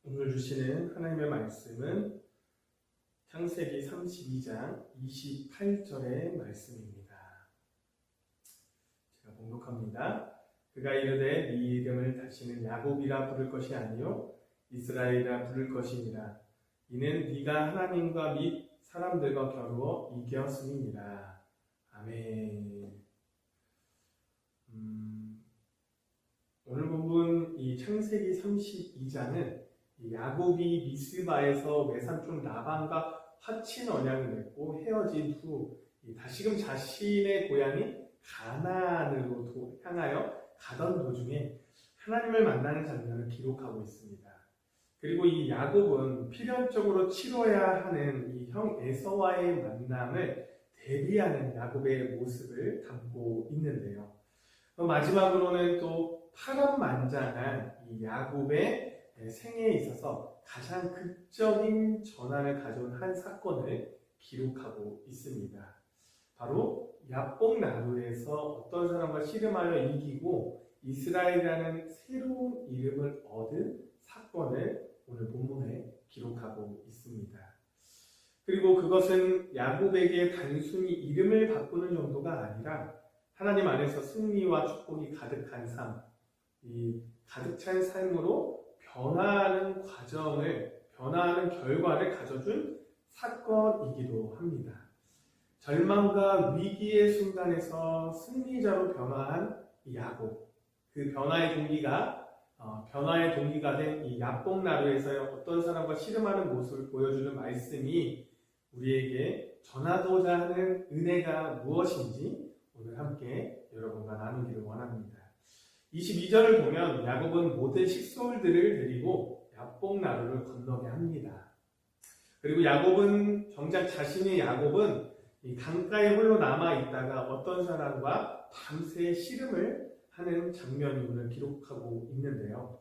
오늘 주시는 하나님의 말씀은 창세기 32장 28절의 말씀입니다. 제가 봉독합니다. 그가 이르되 네 이름을 다시는 야곱이라 부를 것이 아니요 이스라엘이라 부를 것이니라. 이는 네가 하나님과 및 사람들과 겨루어 이겼음이니라. 아멘. 오늘 본문 이 창세기 32장은 야곱이 미스바에서 외삼촌 라반과 화친 언약을 맺고 헤어진 후 다시금 자신의 고향인 가나안으로 향하여 가던 도중에 하나님을 만나는 장면을 기록하고 있습니다. 그리고 이 야곱은 필연적으로 치러야 하는 이 형 에서와의 만남을 대비하는 야곱의 모습을 담고 있는데요. 마지막으로는 또 파란만장한 이 야곱의 생애에 있어서 가장 극적인 전환을 가져온 한 사건을 기록하고 있습니다. 바로 야복 나루에서 어떤 사람과 씨름하여 이기고 이스라엘이라는 새로운 이름을 얻은 사건을 오늘 본문에 기록하고 있습니다. 그리고 그것은 야곱에게 단순히 이름을 바꾸는 정도가 아니라 하나님 안에서 승리와 축복이 가득한 삶, 이 가득 찬 삶으로 변화하는 과정을, 변화하는 결과를 가져준 사건이기도 합니다. 절망과 위기의 순간에서 승리자로 변화한 이 야곱, 그 변화의 동기가 된 이 야복나루에서의 어떤 사람과 씨름하는 모습을 보여주는 말씀이 우리에게 전하고자 하는 은혜가 무엇인지 오늘 함께 여러분과 나누기를 원합니다. 22절을 보면 야곱은 모든 식솔들을 데리고 야복나루를 건너게 합니다. 그리고 정작 자신의 야곱은 이 강가에 홀로 남아있다가 어떤 사람과 밤새 씨름을 하는 장면이 오늘 기록하고 있는데요.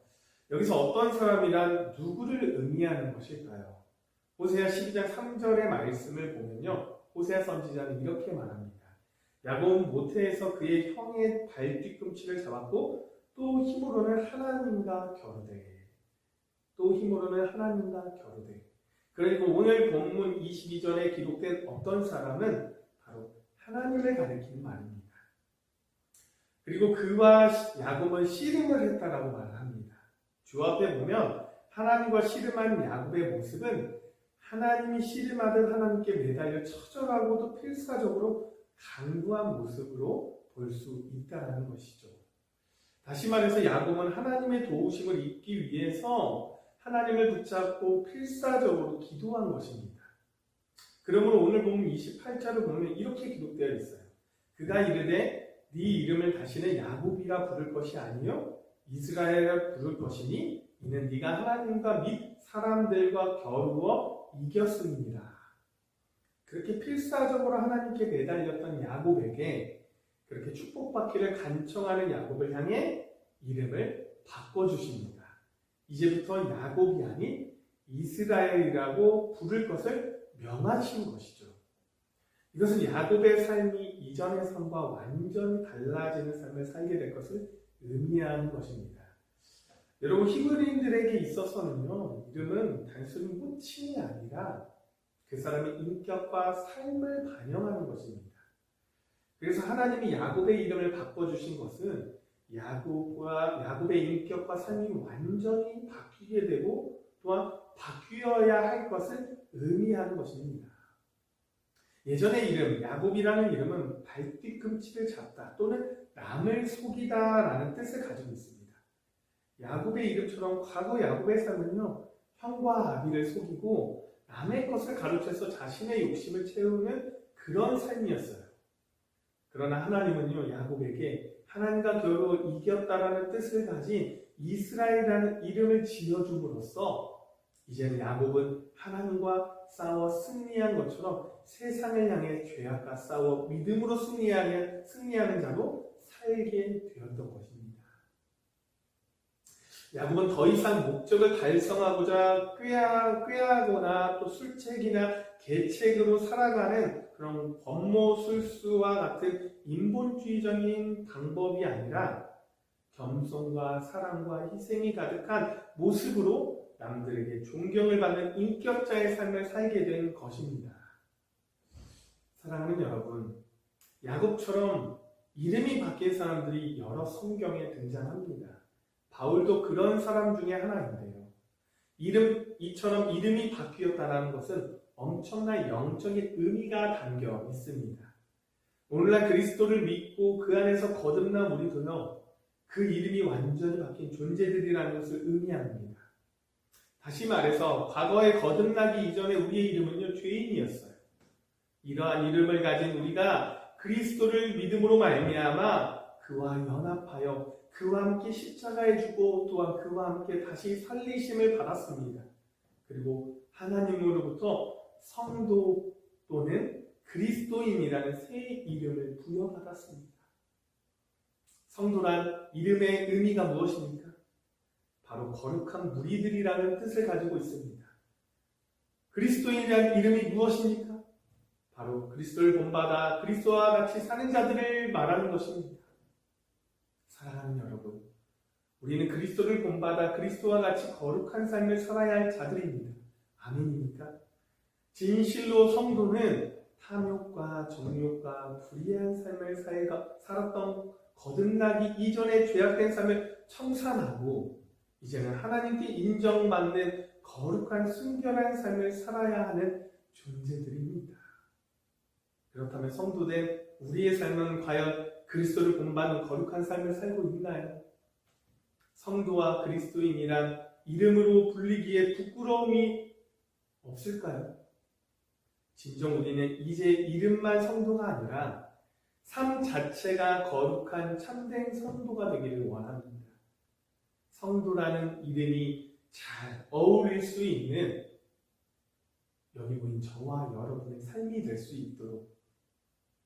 여기서 어떤 사람이란 누구를 의미하는 것일까요? 호세아 12장 3절의 말씀을 보면요. 호세아 선지자는 이렇게 말합니다. 야곱은 모태에서 그의 형의 발 뒤꿈치를 잡았고 또 힘으로는 하나님과 겨루되. 그리고 오늘 본문 22절에 기록된 어떤 사람은 바로 하나님을 가리키는 말입니다. 그리고 그와 야곱은 씨름을 했다라고 말을 합니다. 주 앞에 보면 하나님과 씨름한 야곱의 모습은 하나님이 씨름하듯 하나님께 매달려 처절하고도 필사적으로 강구한 모습으로 볼 수 있다는 것이죠. 다시 말해서 야곱은 하나님의 도우심을 입기 위해서 하나님을 붙잡고 필사적으로 기도한 것입니다. 그러므로 오늘 본문 28절을 보면 이렇게 기록되어 있어요. 그가 이르되 네 이름을 다시는 야곱이라 부를 것이 아니요 이스라엘이라 부를 것이니 이는 네가 하나님과 및 사람들과 겨루어 이겼음이니라. 그렇게 필사적으로 하나님께 매달렸던 야곱에게 그렇게 축복받기를 간청하는 야곱을 향해 이름을 바꿔주십니다. 이제부터 야곱이 아닌 이스라엘이라고 부를 것을 명하신 것이죠. 이것은 야곱의 삶이 이전의 삶과 완전히 달라지는 삶을 살게 될 것을 의미하는 것입니다. 여러분, 히브리인들에게 있어서는요, 이름은 단순히 호칭이 아니라 그 사람의 인격과 삶을 반영하는 것입니다. 그래서 하나님이 야곱의 이름을 바꿔주신 것은 야곱의 인격과 삶이 완전히 바뀌게 되고 또한 바뀌어야 할 것을 의미하는 것입니다. 예전의 이름, 야곱이라는 이름은 발뒤꿈치를 잡다 또는 남을 속이다라는 뜻을 가지고 있습니다. 야곱의 이름처럼 과거 야곱의 삶은요, 형과 아비를 속이고 남의 것을 가로채서 자신의 욕심을 채우는 그런 삶이었어요. 그러나 하나님은요, 야곱에게 하나님과 겨루어 이겼다라는 뜻을 가진 이스라엘이라는 이름을 지어줌으로써 이제는 야곱은 하나님과 싸워 승리한 것처럼 세상을 향해 죄악과 싸워 믿음으로 승리하는 자로 살게 되었던 것입니다. 야곱은 더 이상 목적을 달성하고자 꾀하거나 또 술책이나 계책으로 살아가는 그런 권모술수와 같은 인본주의적인 방법이 아니라 겸손과 사랑과 희생이 가득한 모습으로 남들에게 존경을 받는 인격자의 삶을 살게 된 것입니다. 사랑하는 여러분, 야곱처럼 이름이 바뀐 사람들이 여러 성경에 등장합니다. 바울도 그런 사람 중에 하나인데요. 이처럼 이름이 바뀌었다는 것은 엄청난 영적인 의미가 담겨 있습니다. 오늘날 그리스도를 믿고 그 안에서 거듭난 우리도요, 그 이름이 완전히 바뀐 존재들이라는 것을 의미합니다. 다시 말해서 과거에 거듭나기 이전에 우리의 이름은요, 죄인이었어요. 이러한 이름을 가진 우리가 그리스도를 믿음으로 말미암아 그와 연합하여 그와 함께 십자가에 죽고 또한 그와 함께 다시 살리심을 받았습니다. 그리고 하나님으로부터 성도 또는 그리스도인이라는 새 이름을 부여받았습니다. 성도란 이름의 의미가 무엇입니까? 바로 거룩한 무리들이라는 뜻을 가지고 있습니다. 그리스도인이라는 이름이 무엇입니까? 바로 그리스도를 본받아 그리스도와 같이 사는 자들을 말하는 것입니다. 사랑하는 여러분, 우리는 그리스도를 본받아 그리스도와 같이 거룩한 삶을 살아야 할 자들입니다. 아멘입니까? 진실로 성도는 탐욕과 정욕과 불의한 삶을 살았던 거듭나기 이전의 죄악된 삶을 청산하고 이제는 하나님께 인정받는 거룩한 순결한 삶을 살아야 하는 존재들입니다. 그렇다면 성도된 우리의 삶은 과연 그리스도를 본받는 거룩한 삶을 살고 있나요? 성도와 그리스도인이란 이름으로 불리기에 부끄러움이 없을까요? 진정 우리는 이제 이름만 성도가 아니라 삶 자체가 거룩한 참된 성도가 되기를 원합니다. 성도라는 이름이 잘 어울릴 수 있는 여기 보인 저와 여러분의 삶이 될 수 있도록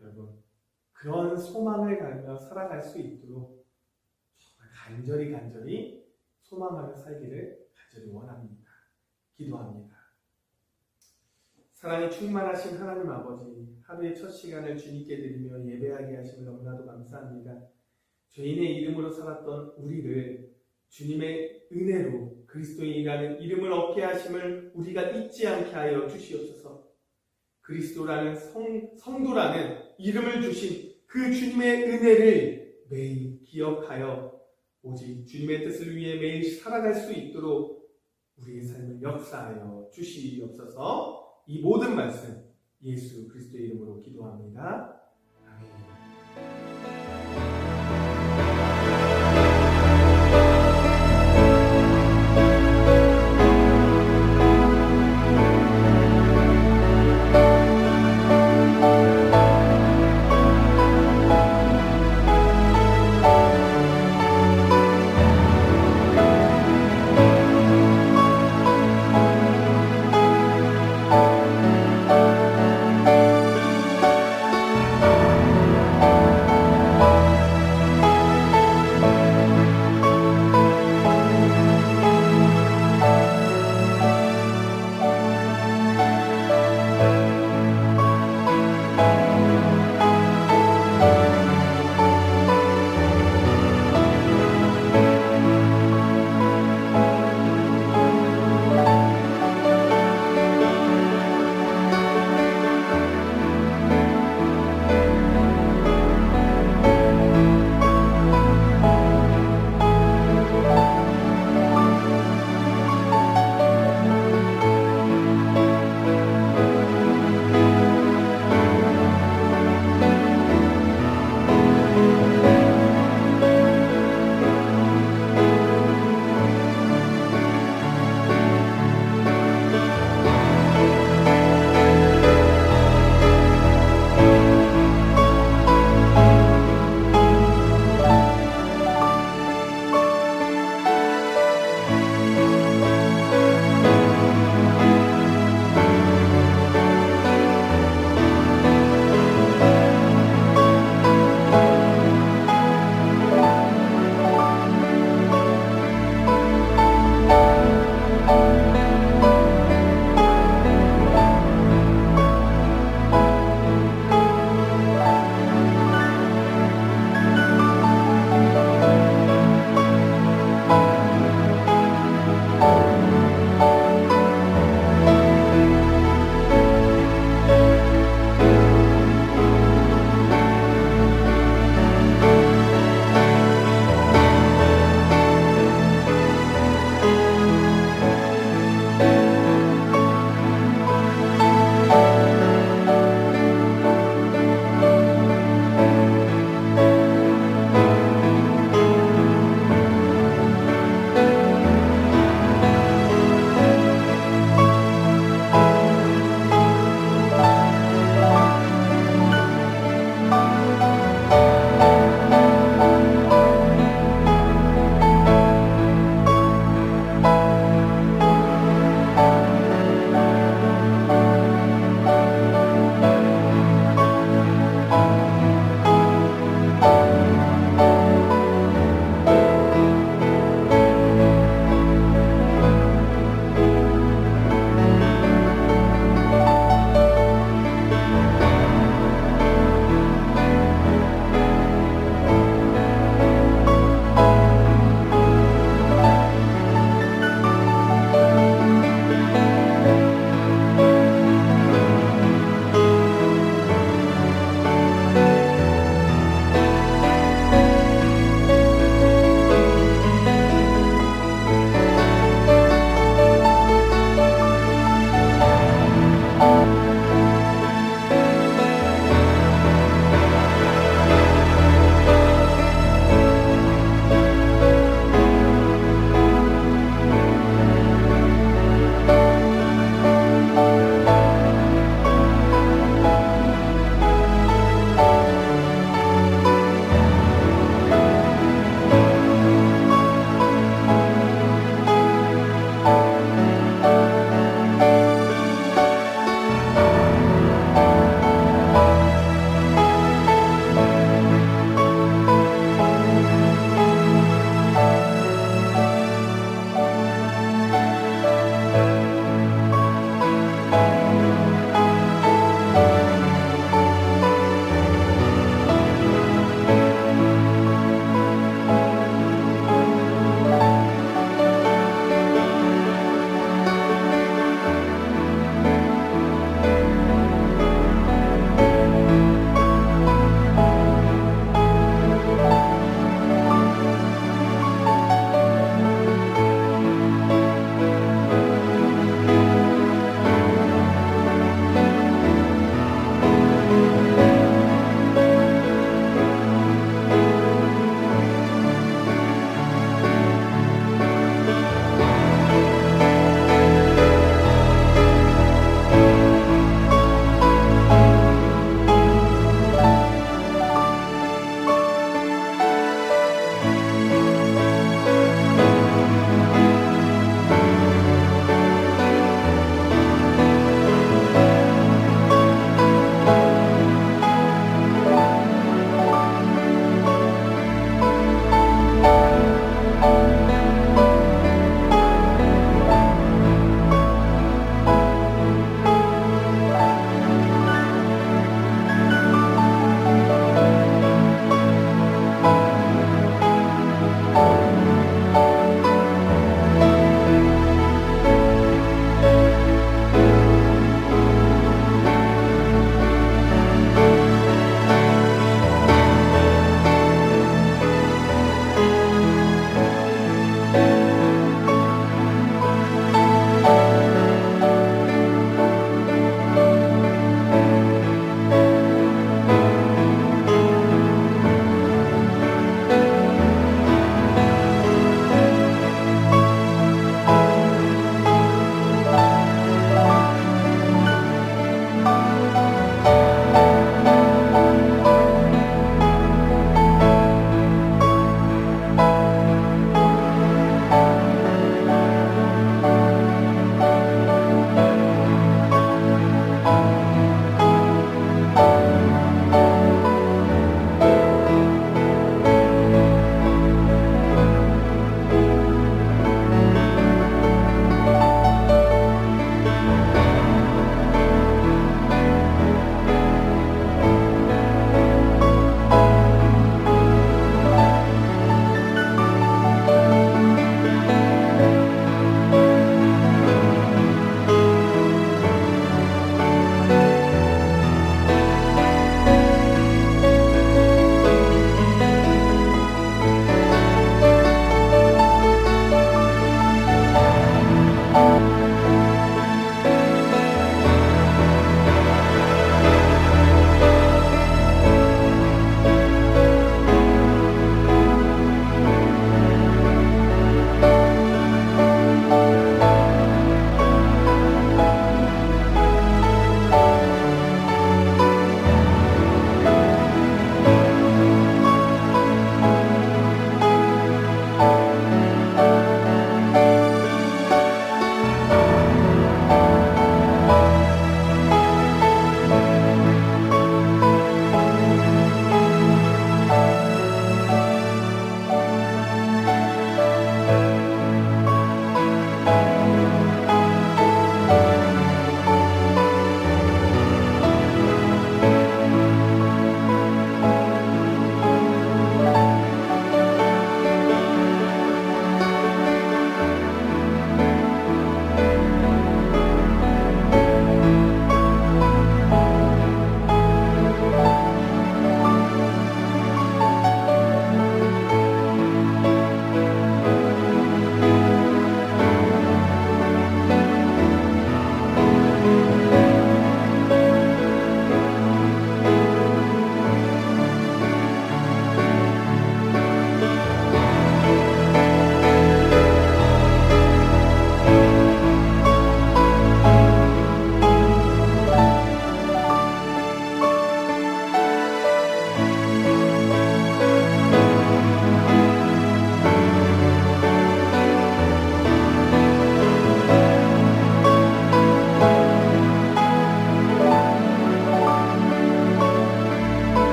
여러분 그런 소망을 가지며 살아갈 수 있도록 정말 간절히 소망하며 살기를 간절히 원합니다. 기도합니다. 사랑이 충만하신 하나님 아버지, 하루의 첫 시간을 주님께 드리며 예배하게 하심을 너무나도 감사합니다. 죄인의 이름으로 살았던 우리를 주님의 은혜로 그리스도인이라는 이름을 얻게 하심을 우리가 잊지 않게 하여 주시옵소서. 그리스도라는 성도라는 이름을 주신 그 주님의 은혜를 매일 기억하여 오직 주님의 뜻을 위해 매일 살아갈 수 있도록 우리의 삶을 역사하여 주시옵소서. 이 모든 말씀 예수 그리스도의 이름으로 기도합니다. 아멘.